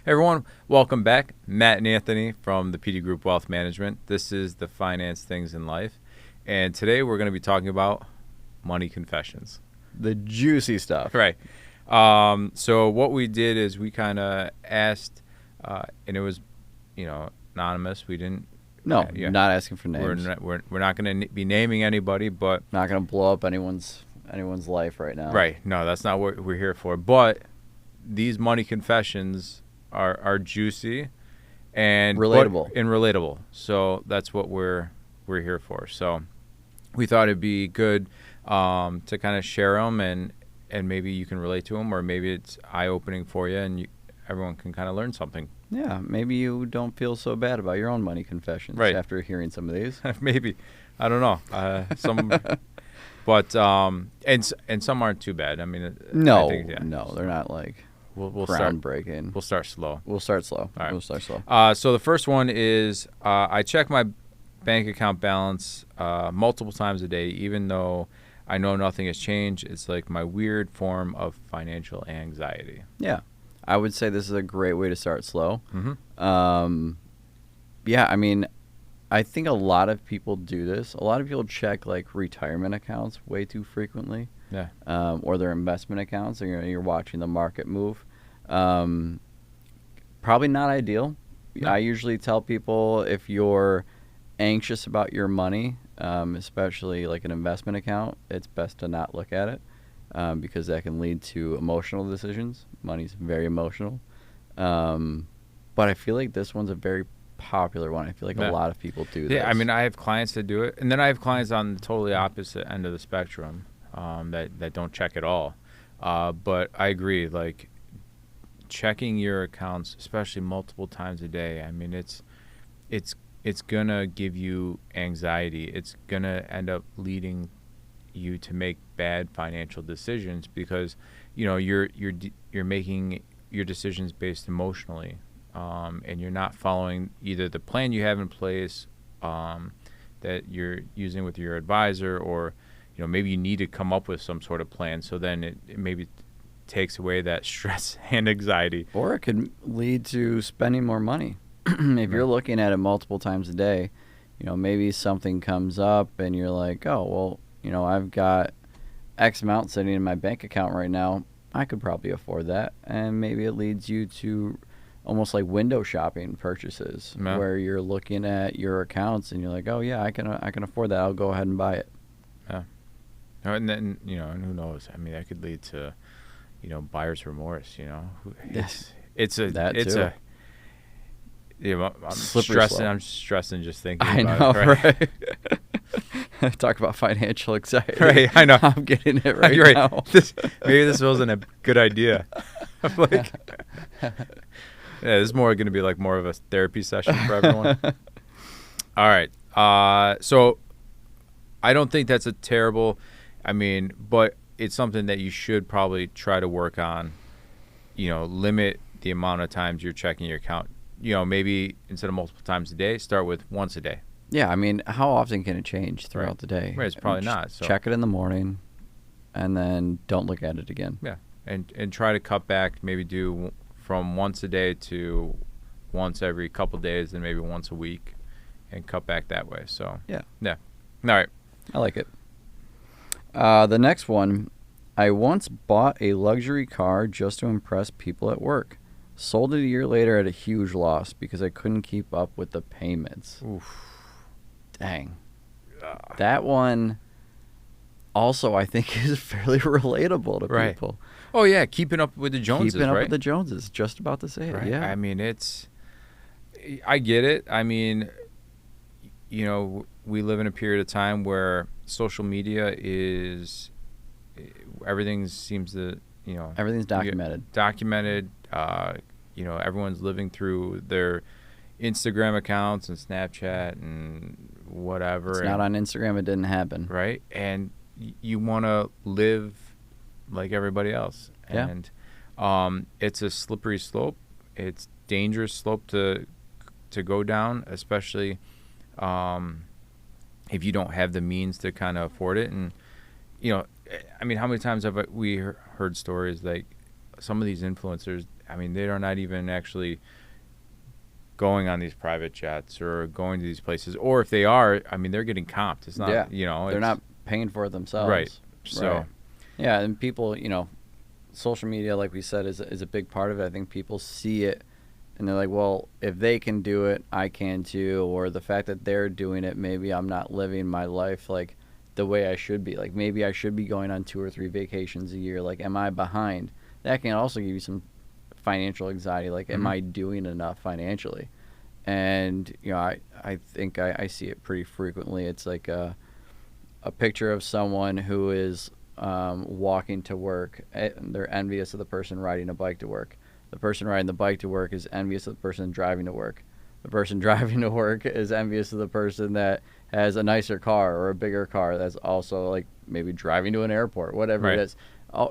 Hey everyone, welcome back. Matt and Anthony from the Pitti Group Wealth Management. This is the finance things in life. And today we're going to be talking about money confessions. The juicy stuff. Right. So what we did is we kind of asked, and it was, anonymous. We didn't. No, not asking for names. We're not going to be naming anybody, but Not going to blow up anyone's life right now. right. No, that's not what we're here for. But these money confessions are juicy and relatable. So that's what we're here for. So we thought it'd be good to kind of share them and maybe you can relate to them, or maybe it's eye-opening for you and everyone can kind of learn something. Yeah, maybe you don't feel so bad about your own money confessions after hearing some of these. Maybe, I don't know. Some, but and some aren't too bad. I mean, No, I think, no, they're not like we'll groundbreaking. We'll start slow. We'll start slow. All right. We'll start slow. So the first one is I check my bank account balance multiple times a day, even though I know nothing has changed. It's like my weird form of financial anxiety. Yeah, I would say this is a great way to start slow. Mm-hmm. Yeah, I mean, I think a lot of people do this. A lot of people check like retirement accounts way too frequently. Yeah. Or their investment accounts, and you're watching the market move. Probably not ideal. No. I usually tell people if you're anxious about your money, especially like an investment account, it's best to not look at it because that can lead to emotional decisions. Money's very emotional. But I feel like this one's a very popular one. I feel like a lot of people do this. Yeah, I mean, I have clients that do it, and then I have clients on the totally opposite end of the spectrum that don't check at all. But I agree, like checking your accounts, especially multiple times a day. I mean, it's gonna give you anxiety. It's gonna end up leading you to make bad financial decisions because you're making your decisions based emotionally, and you're not following either the plan you have in place that you're using with your advisor, or maybe you need to come up with some sort of plan. So then it maybe takes away that stress and anxiety. Or it could lead to spending more money. If you're looking at it multiple times a day, maybe something comes up and you're like, oh, well, I've got X amount sitting in my bank account right now. I could probably afford that. And maybe it leads you to almost like window shopping purchases where you're looking at your accounts and you're like, oh, yeah, I can afford that. I'll go ahead and buy it. Yeah. And then, and who knows? I mean, that could lead to, buyer's remorse, I'm stressing just thinking about it. Right? Talk about financial anxiety. Right, I know. I'm getting it right now. Maybe this wasn't a good idea. I'm like, yeah, this is more going to be like more of a therapy session for everyone. All right. So I don't think that's a terrible, but it's something that you should probably try to work on, limit the amount of times you're checking your account. Maybe instead of multiple times a day, start with once a day. Yeah, I mean, how often can it change throughout the day? Right, it's probably not. So check it in the morning, and then don't look at it again. Yeah, and try to cut back. Maybe do from once a day to once every couple days, and maybe once a week, and cut back that way. So yeah. All right. I like it. The next one, I once bought a luxury car just to impress people at work. Sold it a year later at a huge loss because I couldn't keep up with the payments. Oof. Dang. That one also I think is fairly relatable to people. Oh, yeah, keeping up with the Joneses, Keeping up with the Joneses, just about to say it, right? yeah. I mean, I get it. I mean, we live in a period of time where social media is, everything seems to, everything's documented. Everyone's living through their Instagram accounts and Snapchat and whatever. It's not on Instagram. It didn't happen. Right. And you want to live like everybody else. Yeah. And it's a slippery slope. It's dangerous slope to go down, especially if you don't have the means to kind of afford it. And, how many times have we heard stories like some of these influencers I mean, they are not even actually going on these private jets or going to these places. Or if they are, I mean, they're getting comped. It's not, Yeah. They're it's not paying for it themselves. right. So, Right. Yeah, and people, social media, like we said, is a big part of it. I think people see it and they're like, well, if they can do it, I can too. Or the fact that they're doing it, maybe I'm not living my life like the way I should be. Like maybe I should be going on 2 or 3 vacations a year. Like, am I behind? That can also give you some financial anxiety. Like, am I doing enough financially? And, I think I see it pretty frequently. It's like a picture of someone who is walking to work. They're envious of the person riding a bike to work. The person riding the bike to work is envious of the person driving to work. The person driving to work is envious of the person that has a nicer car or a bigger car that's also like maybe driving to an airport, whatever Right. it is.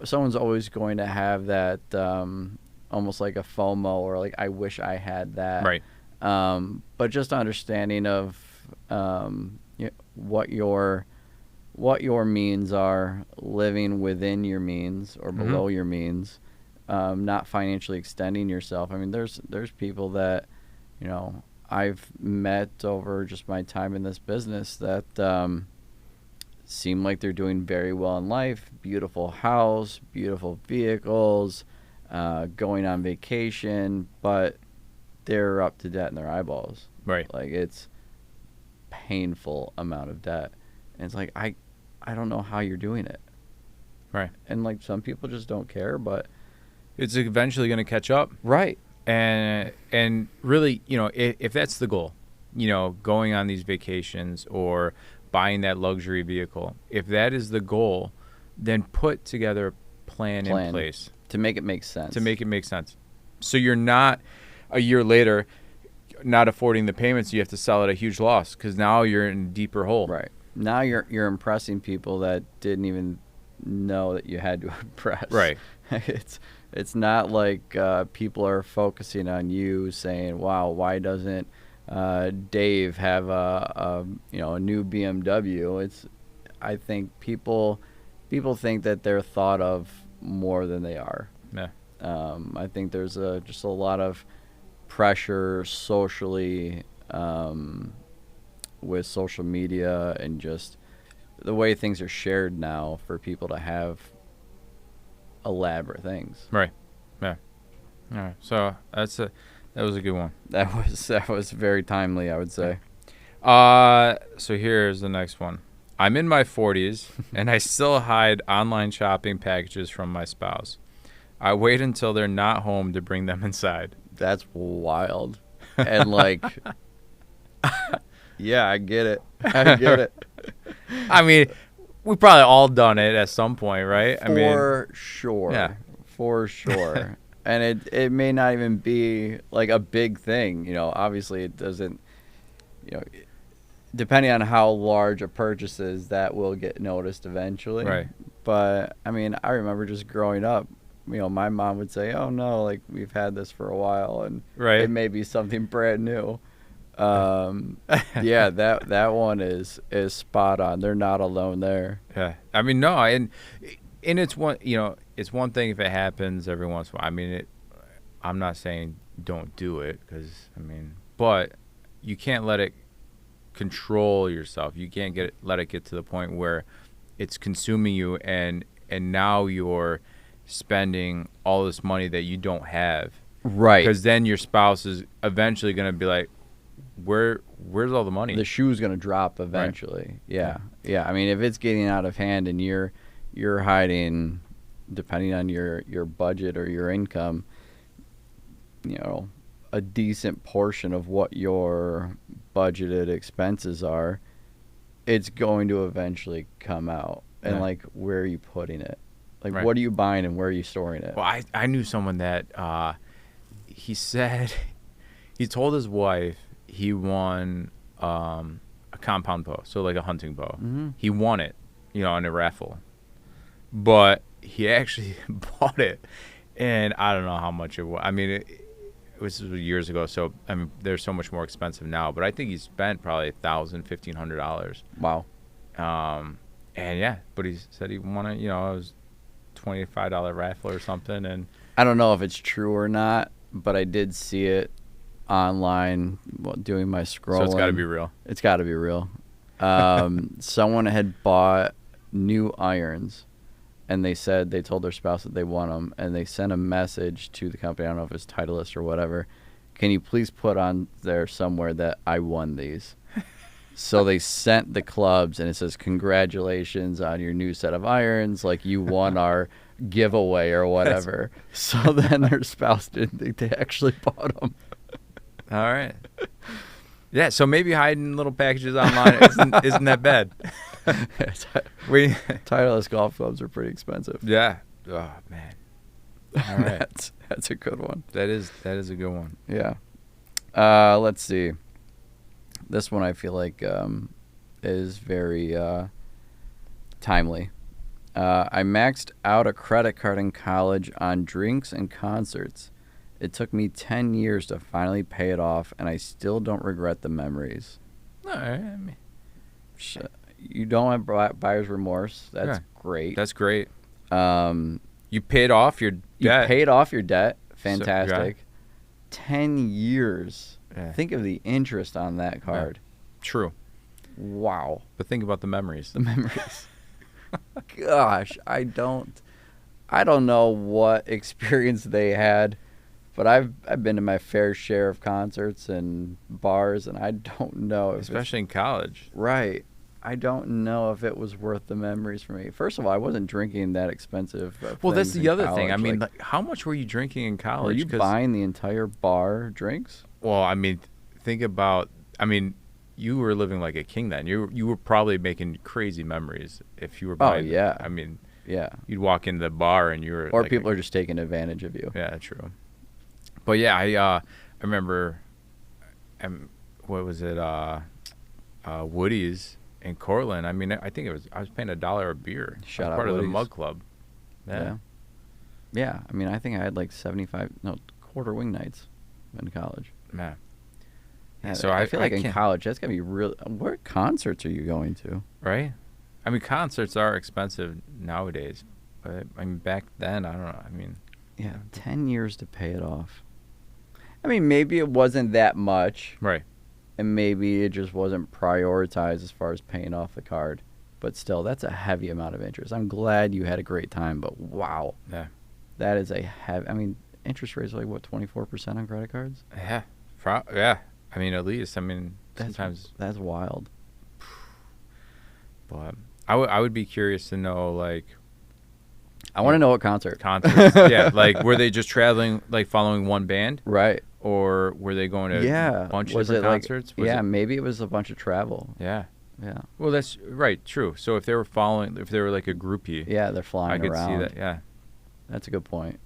Someone's always going to have that almost like a FOMO or like, I wish I had that. right. But just understanding of what your means are, living within your means or below your means, not financially extending yourself. I mean, there's people that, I've met over just my time in this business that seem like they're doing very well in life. Beautiful house, beautiful vehicles, going on vacation, but they're up to debt in their eyeballs. Right. Like, it's painful amount of debt. And it's like, I don't know how you're doing it. Right. And like some people just don't care, but It's eventually going to catch up. right. And really, if that's the goal, going on these vacations or buying that luxury vehicle, if that is the goal, then put together a plan in place to make it make sense. So you're not a year later not affording the payments. You have to sell at a huge loss because now you're in a deeper hole. Right. Now you're impressing people that didn't even know that you had to impress. Right. It's not like people are focusing on you saying, "Wow, why doesn't Dave have a new BMW?" I think people think that they're thought of more than they are. Yeah. I think there's just a lot of pressure socially with social media and just the way things are shared now for people to have elaborate things. Right. Yeah. All right. So that was a good one. That was very timely, I would say. So here's the next one. I'm in my 40s and I still hide online shopping packages from my spouse. I wait until they're not home to bring them inside. That's wild. And like, yeah, I get it. I get it. I mean, we probably all done it at some point, right? For sure. Yeah. For sure. And it may not even be like a big thing. Obviously it doesn't, depending on how large a purchase is, that will get noticed eventually. Right. But I mean, I remember just growing up, my mom would say, "Oh no, like we've had this for a while," and Right. it may be something brand new. Yeah, that one is spot on. They're not alone there. Yeah. I mean, no, and it's one, it's one thing if it happens every once in a while. I mean, I'm not saying don't do it because, but you can't let it control yourself. You can't let it get to the point where it's consuming you and now you're spending all this money that you don't have. Right. Because then your spouse is eventually going to be like, where's all the money? The shoe's going to drop eventually. Right. Yeah. Yeah. I mean, if it's getting out of hand and you're hiding, depending on your budget or your income, a decent portion of what your budgeted expenses are, it's going to eventually come out. And like, where are you putting it? Like, Right. What are you buying and where are you storing it? Well, I knew someone that he said he told his wife he won a compound bow, so like a hunting bow. Mm-hmm. He won it, in a raffle, but he actually bought it, and I don't know how much it was. I mean, it was years ago, so they're so much more expensive now. But I think he spent probably $1,500. Wow. And yeah, but he said he won it. It was $25 raffle or something, and I don't know if it's true or not, but I did see it online while doing my scrolling. So it's got to be real. It's got to be real. Someone had bought new irons, and they told their spouse that they won them, and they sent a message to the company. I don't know if it's Titleist or whatever. Can you please put on there somewhere that I won these? So they sent the clubs, and it says, congratulations on your new set of irons. Like, you won our giveaway or whatever. So then their spouse didn't think they actually bought them. All right. Yeah, so maybe hiding little packages online isn't that bad. Titleist golf clubs are pretty expensive. Yeah. Oh, man. All right. That's a good one. That is a good one. Yeah. Let's see. This one I feel like is very timely. I maxed out a credit card in college on drinks and concerts. It took me 10 years to finally pay it off, and I still don't regret the memories. All right. I mean, you don't have buyer's remorse. That's great. That's great. You paid off your debt. You paid off your debt. Fantastic. So, 10 years. Yeah. Think of the interest on that card. Yeah. True. Wow. But think about the memories. The memories. Gosh, I don't know what experience they had, but I've been to my fair share of concerts and bars, and I don't know if especially in college. Right. I don't know if it was worth the memories for me. First of all, I wasn't drinking that expensive. Well, that's the other thing. I college. mean, like, how much were you drinking in college? Were you buying the entire bar drinks? Well, I mean, think about. I mean, you were living like a king then. You were probably making crazy mememories if you were buying. Oh yeah. I mean, yeah. You'd walk into the bar and you were. Or like people are just taking advantage of you. Yeah, true. But yeah, I remember. What was it? Woody's in Cortland. I mean, I think I was paying $1 a beer. Shout out part of the Woody's. Mug Club. Yeah. Yeah. I mean, I think I had like quarter wing nights in college. Man. Yeah, So I feel like in can't- college, that's gonna be real. What concerts are you going to? Right? I mean, concerts are expensive nowadays, but I mean, back then, I don't know. I mean, Yeah, 10 years to pay it off. I mean, maybe it wasn't that much, right? and maybe it just wasn't prioritized as far as paying off the card. But still, that's a heavy amount of interest. I'm glad you had a great time, but wow, Yeah. that is a heavy. I mean, interest rates are like what, 24% on credit cards? Yeah. Yeah. I mean, at least. I mean, That's sometimes. that's wild. But I would be curious to know, like, I want to know what concert. concerts. Yeah. Like, were they just traveling, like, following one band? Right. Or were they going to Yeah. a bunch of Was different it like- concerts? Was Yeah, it- maybe it was a bunch of travel. Yeah. Yeah. Well, that's right. True. So if they were like a groupie, Yeah, they're flying I could around. see that. Yeah. That's a good point.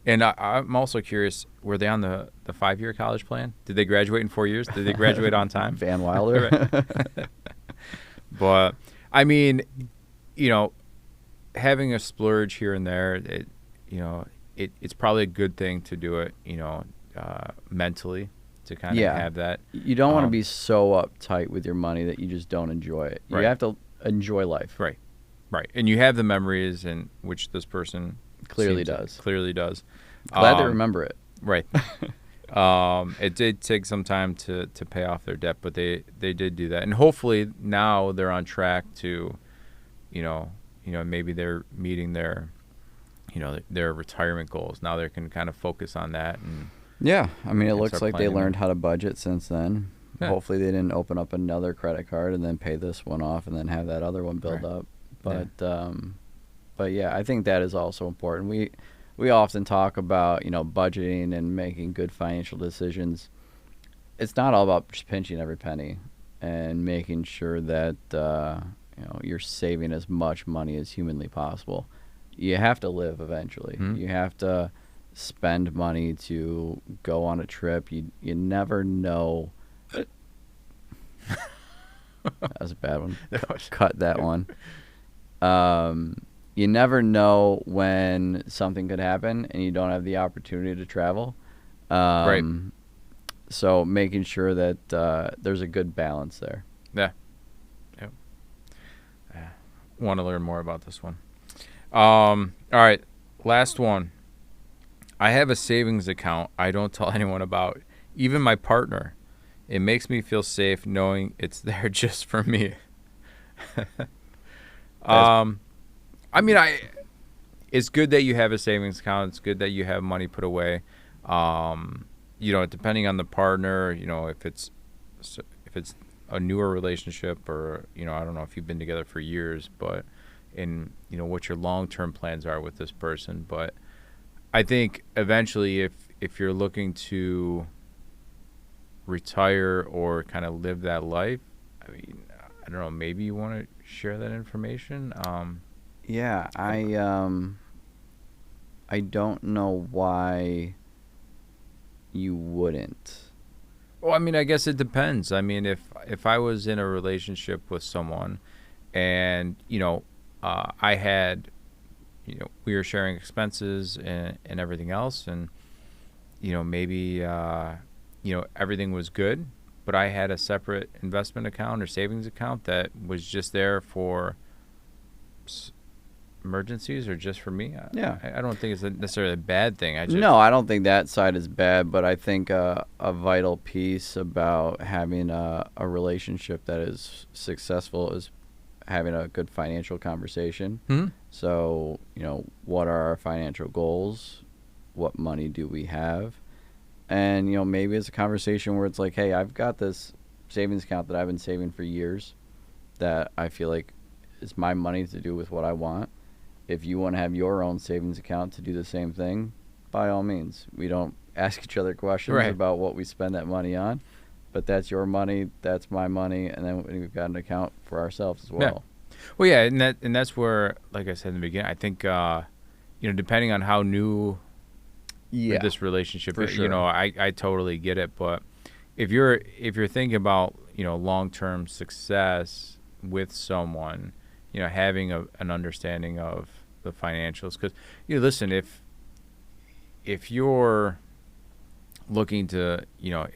And I'm also curious, were they on the 5-year college plan? Did they graduate in 4 years? Did they graduate on time? Van Wilder. But, I mean, you know, having a splurge here and there, it's probably a good thing to do it, mentally, to kind of have that. You don't want to be so uptight with your money that you just don't enjoy it. You Right. have to enjoy life. Right. And you have the memories, and which this person Clearly seems- does. Clearly does. Glad they remember it. Right. It did take some time to pay off their debt, but they did do that, and hopefully now they're on track to, maybe they're meeting their retirement goals. Now they can kind of focus on that, and Yeah, I mean, it And looks start like they planning learned how to budget since then. Yeah. Hopefully they didn't open up another credit card and then pay this one off and then have that other one build Right. up. But yeah, I think that is also important. We often talk about, budgeting and making good financial decisions. It's not all about just pinching every penny and making sure that you're saving as much money as humanly possible. You have to live eventually. Mhm. You have to spend money to go on a trip. You never know. That was a bad one. Cut that one. You never know when something could happen and you don't have the opportunity to travel. Right. So making sure that there's a good balance there. Yeah. Want to learn more about this one. All right, last one. I have a savings account I don't tell anyone about, even my partner. It makes me feel safe knowing it's there just for me. I mean, it's good that you have a savings account. It's good that you have money put away. Depending on the partner, if it's a newer relationship, or I don't know if you've been together for years, but what your long-term plans are with this person. But I think eventually, if you're looking to retire or kind of live that life, I mean, I don't know, maybe you want to share that information. Yeah, I don't know why you wouldn't. Well, I mean, I guess it depends. I mean, if I was in a relationship with someone, and I had, we were sharing expenses and everything else, and maybe everything was good, but I had a separate investment account or savings account that was just there for emergencies or just for me. Yeah. I don't think it's necessarily a bad thing. No, I don't think that side is bad, but I think a vital piece about having a relationship that is successful is having a good financial conversation. Mm-hmm. So, what are our financial goals? What money do we have? And, maybe it's a conversation where it's like, hey, I've got this savings account that I've been saving for years that I feel like is my money to do with what I want. If you want to have your own savings account to do the same thing, by all means. We don't ask each other questions about what we spend that money on, but that's your money, that's my money, and then we've got an account for ourselves as well. Yeah. Well, yeah, and that's where, like I said in the beginning, I think depending on how new this relationship is, sure. I totally get it. But if you're thinking about long-term success with someone, having an understanding of the financials, because listen, if you're looking to you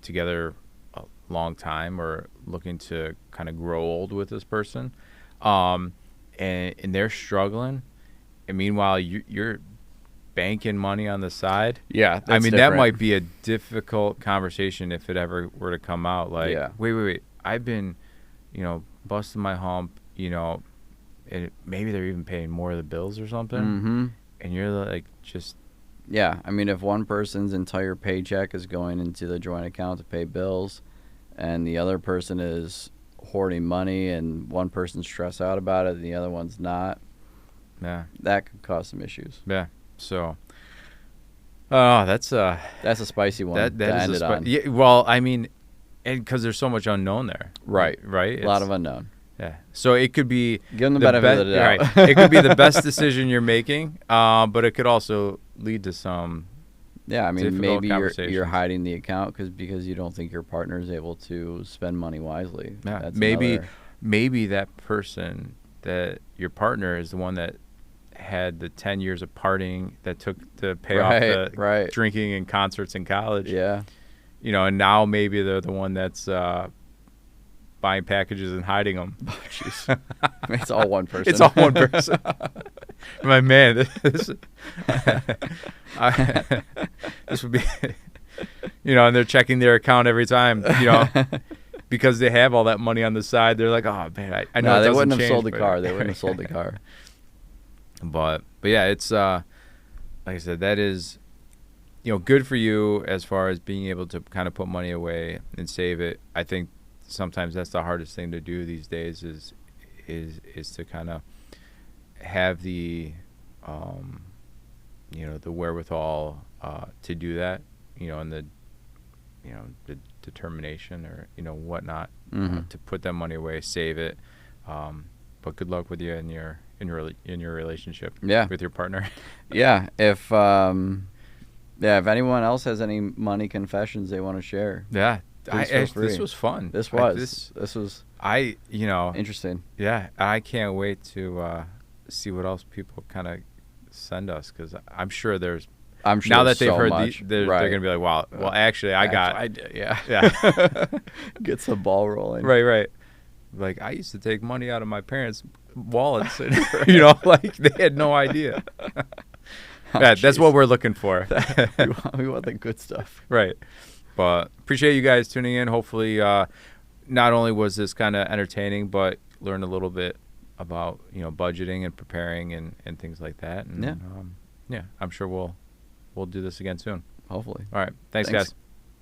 together a long time, or looking to kind of grow old with this person, and they're struggling, and meanwhile you're banking money on the side. Yeah, I mean, different. that might be a difficult conversation if it ever were to come out. Like, wait, I've been, busting my hump, and maybe they're even paying more of the bills or something. Mm-hmm. And you're like, just. Yeah, I mean, if one person's entire paycheck is going into the joint account to pay bills, and the other person is hoarding money, and one person's stressed out about it and the other one's not, that could cause some issues. Yeah. So, that's a spicy one. That is yeah, well, I mean, and because there's so much unknown there. Right. A lot of unknown. Yeah. So it could be give them the benefit of the doubt. Right. It could be the best decision you're making, but it could also lead to some. Yeah, I mean, maybe you're hiding the account because you don't think your partner is able to spend money wisely. Yeah. That's maybe that person, that your partner, is the one that had the 10 years of partying that took to pay off the drinking and concerts in college. Yeah. And now maybe they're the one that's buying packages and hiding them. Oh, jeez. It's all one person. It's all one person. My man, this would be, and they're checking their account every time, because they have all that money on the side. They're like, oh man, I know. No, they wouldn't have sold the car. They wouldn't have sold the car. But yeah, it's like I said, that is, good for you as far as being able to kind of put money away and save it. I think sometimes that's the hardest thing to do these days is to kind of have the the wherewithal to do that, and the determination or whatnot, to put that money away, save it. But good luck with you in your relationship with your partner. Yeah, if anyone else has any money confessions they want to share. Yeah. This was fun. This was interesting. Yeah, I can't wait to see what else people kind of send us, because I'm sure now that they've heard they're going to be like, wow, well, actually, I did, yeah. Gets the ball rolling. Right. Like, I used to take money out of my parents' wallets, and, like, they had no idea. That's what we're looking for. we want the good stuff. Right. But appreciate you guys tuning in. Hopefully, not only was this kind of entertaining, but learn a little bit about budgeting and preparing and things like that. And, yeah, I'm sure we'll do this again soon. Hopefully. All right. Thanks, guys.